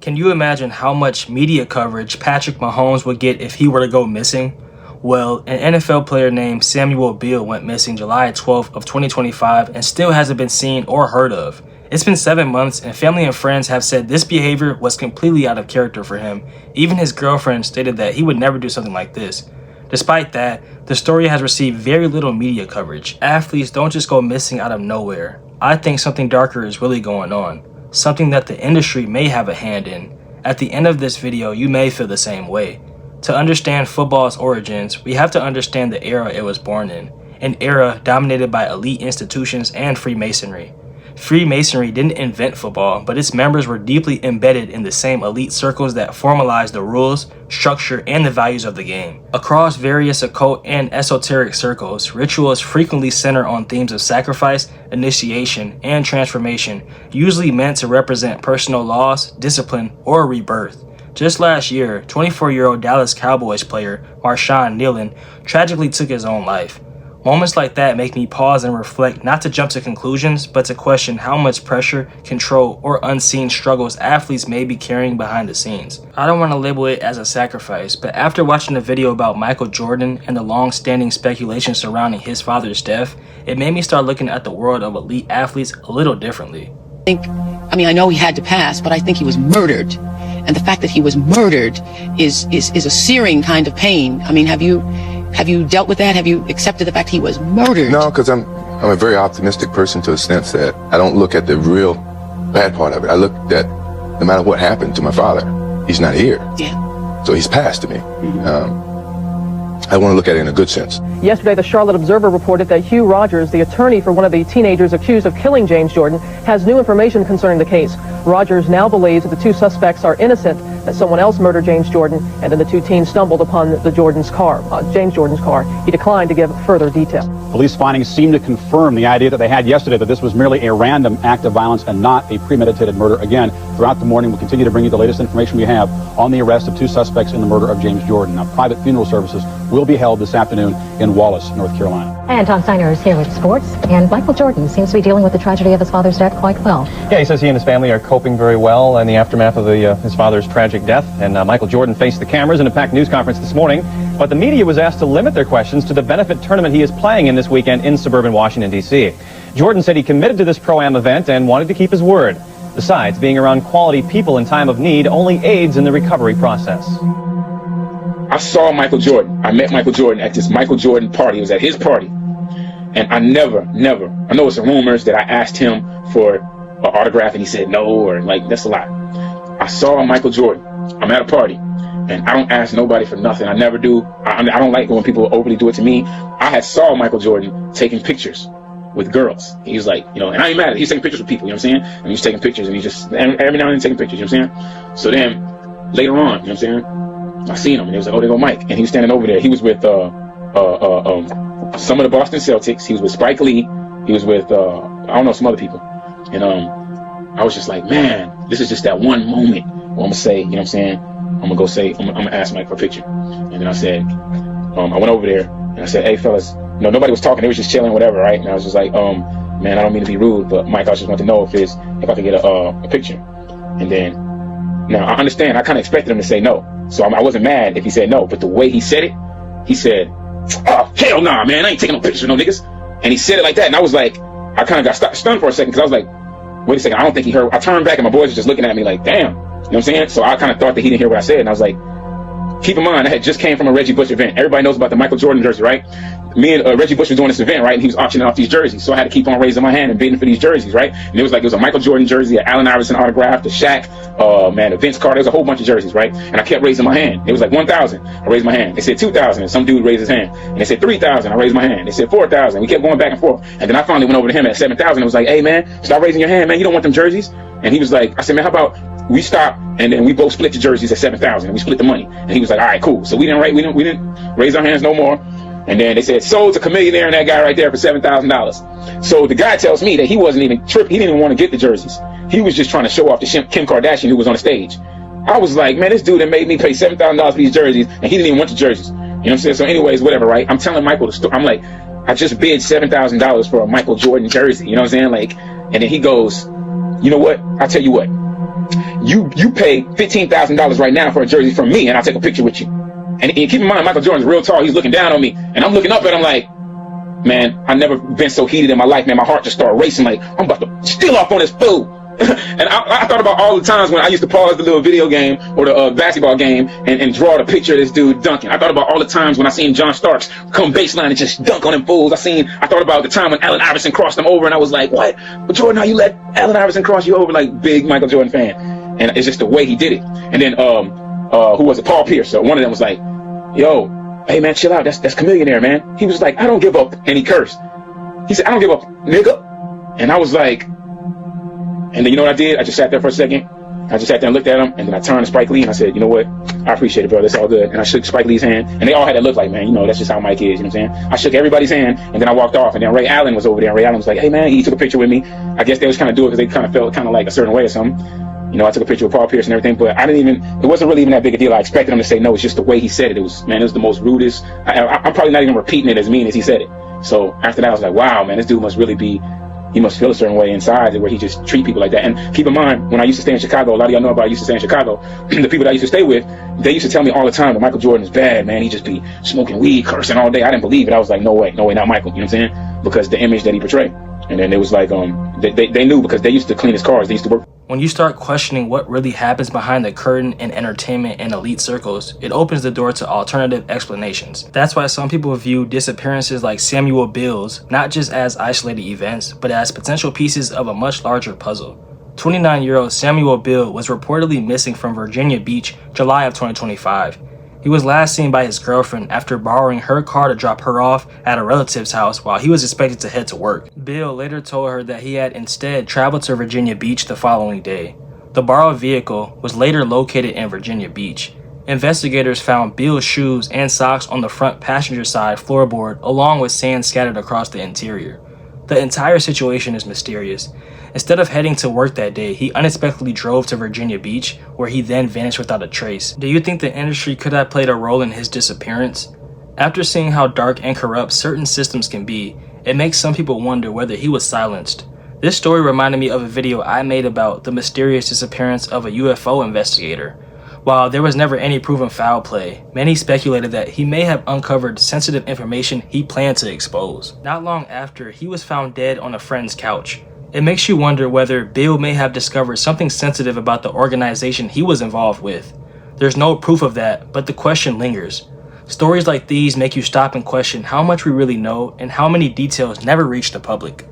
Can you imagine how much media coverage Patrick Mahomes would get if he were to go missing? Well, an NFL player named Samuel Beal went missing July 12th of 2025 and still hasn't been seen or heard of. It's been 7 months and family and friends have said this behavior was completely out of character for him. Even his girlfriend stated that he would never do something like this. Despite that, the story has received very little media coverage. Athletes don't just go missing out of nowhere. I think something darker is really going on. Something that the industry may have a hand in. At the end of this video, you may feel the same way. To understand football's origins, we have to understand the era it was born in, an era dominated by elite institutions and Freemasonry. Freemasonry didn't invent football, but its members were deeply embedded in the same elite circles that formalized the rules, structure, and the values of the game. Across various occult and esoteric circles, rituals frequently center on themes of sacrifice, initiation, and transformation, usually meant to represent personal loss, discipline, or rebirth. Just last year, 24-year-old Dallas Cowboys player Marshawn Kneeland tragically took his own life. Moments like that make me pause and reflect, not to jump to conclusions, but to question how much pressure, control, or unseen struggles athletes may be carrying behind the scenes. I don't want to label it as a sacrifice, but after watching the video about Michael Jordan and the long-standing speculation surrounding his father's death, it made me start looking at the world of elite athletes a little differently. I know he had to pass, but I think he was murdered. And the fact that he was murdered is a searing kind of pain. I mean, have you dealt with that? Have you accepted the fact he was murdered? No, because I'm a very optimistic person to a sense that I don't look at the real bad part of it. I look at no matter what happened to my father, he's not here. Yeah. So he's passed to me. Mm-hmm. I want to look at it in a good sense. Yesterday, the Charlotte Observer reported that Hugh Rogers, the attorney for one of the teenagers accused of killing James Jordan, has new information concerning the case. Rogers now believes that the two suspects are innocent, that someone else murdered James Jordan, and then the two teens stumbled upon James Jordan's car. He declined to give further detail. Police findings seem to confirm the idea that they had yesterday, that this was merely a random act of violence and not a premeditated murder. Again, throughout the morning, we'll continue to bring you the latest information we have on the arrest of two suspects in the murder of James Jordan. Now, private funeral services will be held this afternoon in Wallace, North Carolina. And Tom Steiner is here with sports, and Michael Jordan seems to be dealing with the tragedy of his father's death quite well. Yeah, he says he and his family are coping very well in the aftermath of his father's tragic death. And Michael Jordan faced the cameras in a packed news conference this morning, but the media was asked to limit their questions to the benefit tournament he is playing in this weekend in suburban Washington, D.C. Jordan said he committed to this Pro-Am event and wanted to keep his word. Besides, being around quality people in time of need only aids in the recovery process. I saw Michael Jordan. I met Michael Jordan at this Michael Jordan party. It was at his party. And I never, I know it's rumors that I asked him for an autograph and he said no, or like, that's a lie. I saw Michael Jordan. I'm at a party and I don't ask nobody for nothing. I never do. I don't like when people overly do it to me. I had saw Michael Jordan taking pictures with girls. He was like, and I ain't mad at it. He's taking pictures with people, you know what I'm saying? And he's taking pictures and he just, every now and then taking pictures, you know what I'm saying? So then later on, you know what I'm saying? I seen him and it was like, oh, there go Mike. And he was standing over there. He was with some of the Boston Celtics. He was with Spike Lee. He was with I don't know, some other people. And I was just like, man, this is just that one moment where I'm gonna say, you know what I'm saying? I'm gonna ask Mike for a picture. And then I said, I went over there and I said, hey fellas, nobody was talking, they was just chilling, whatever, right? And I was just like, man, I don't mean to be rude, but Mike, I just want to know if I could get a picture. And then now I understand, I kind of expected him to say no. So I wasn't mad if he said no, but the way he said it, he said, oh, hell nah, man, I ain't taking no pictures with no niggas. And he said it like that, and I was like, I kind of got stunned for a second, because I was like, wait a second, I don't think he heard. I turned back, and my boys were just looking at me like, damn, you know what I'm saying? So I kind of thought that he didn't hear what I said, and I was like, keep in mind, I had just came from a Reggie Bush event. Everybody knows about the Michael Jordan jersey, right? Me and Reggie Bush was doing this event, right? And he was auctioning off these jerseys. So I had to keep on raising my hand and bidding for these jerseys, right? And it was a Michael Jordan jersey, an Allen Iverson autograph, the Shaq, a Vince Carter. There was a whole bunch of jerseys, right? And I kept raising my hand. It was like 1,000. I raised my hand. They said 2,000. And some dude raised his hand. And they said 3,000. I raised my hand. They said 4,000. We kept going back and forth. And then I finally went over to him at 7,000. It was like, hey, man, stop raising your hand, man. You don't want them jerseys. And he was like, I said, man, how about we stop and then we both split the jerseys at 7,000 and we split the money. And he was like, all right, cool. So we didn't raise our hands no more. And then they said, sold to Chameleonaire and that guy right there for $7,000. So the guy tells me that he wasn't even tripping. He didn't even want to get the jerseys. He was just trying to show off to Kim Kardashian, who was on the stage. I was like, man, this dude that made me pay $7,000 for these jerseys, and he didn't even want the jerseys. You know what I'm saying? So anyways, whatever, right? I'm telling Michael the story. I'm like, I just bid $7,000 for a Michael Jordan jersey. You know what I'm saying? Like, and then he goes, you know what? I'll tell you what. you pay $15,000 right now for a jersey from me, and I'll take a picture with you. And keep in mind, Michael Jordan's real tall. He's looking down on me, and I'm looking up at him like, man, I've never been so heated in my life, man. My heart just started racing like, I'm about to steal off on this fool. And I thought about all the times when I used to pause the little video game or the basketball game and draw the picture of this dude dunking. I thought about all the times when I seen John Starks come baseline and just dunk on them fools. I thought about the time when Allen Iverson crossed him over, and I was like, what? But Jordan, how you let Allen Iverson cross you over? Like, big Michael Jordan fan. And it's just the way he did it. And then, who was it? Paul Pierce. So one of them was like, yo, hey man, chill out. That's Chameleonaire, man. He was like, I don't give up. And he cursed. He said, I don't give up, nigga. And I was like, and then you know what I did? I just sat there for a second. I just sat there and looked at him, and then I turned to Spike Lee and I said, you know what? I appreciate it, bro. That's all good. And I shook Spike Lee's hand, and they all had that look like, man, you know, that's just how Mike is. You know what I'm saying? I shook everybody's hand, and then I walked off, and then Ray Allen was over there. And Ray Allen was like, hey man, he took a picture with me. I guess they was kind of do it because they kind of felt kind of like a certain way or something. You know, I took a picture with Paul Pierce and everything, but it wasn't really even that big a deal. I expected him to say no. It's just the way he said it. It was the most rudest. I'm probably not even repeating it as mean as he said it. So after that, I was like, wow, man, this dude must really be, he must feel a certain way inside where he just treat people like that. And keep in mind, when I used to stay in Chicago, a lot of y'all know about I used to stay in Chicago, the people that I used to stay with, they used to tell me all the time that Michael Jordan is bad, man. He just be smoking weed, cursing all day. I didn't believe it. I was like, no way, not Michael. You know what I'm saying? Because the image that he portrayed. And then it was like, they knew because they used to clean his cars. They used to work. When you start questioning what really happens behind the curtain in entertainment and elite circles, it opens the door to alternative explanations. That's why some people view disappearances like Samuel Beal's not just as isolated events, but as potential pieces of a much larger puzzle. 29-year-old Samuel Beal was reportedly missing from Virginia Beach, July of 2025. He was last seen by his girlfriend after borrowing her car to drop her off at a relative's house while he was expected to head to work. Beal later told her that he had instead traveled to Virginia Beach the following day. The borrowed vehicle was later located in Virginia Beach. Investigators found Beal's shoes and socks on the front passenger side floorboard along with sand scattered across the interior. The entire situation is mysterious. Instead of heading to work that day, he unexpectedly drove to Virginia Beach, where he then vanished without a trace. Do you think the industry could have played a role in his disappearance? After seeing how dark and corrupt certain systems can be, it makes some people wonder whether he was silenced. This story reminded me of a video I made about the mysterious disappearance of a UFO investigator. While there was never any proven foul play, many speculated that he may have uncovered sensitive information he planned to expose. Not long after, he was found dead on a friend's couch. It makes you wonder whether Beal may have discovered something sensitive about the organization he was involved with. There's no proof of that, but the question lingers. Stories like these make you stop and question how much we really know and how many details never reach the public.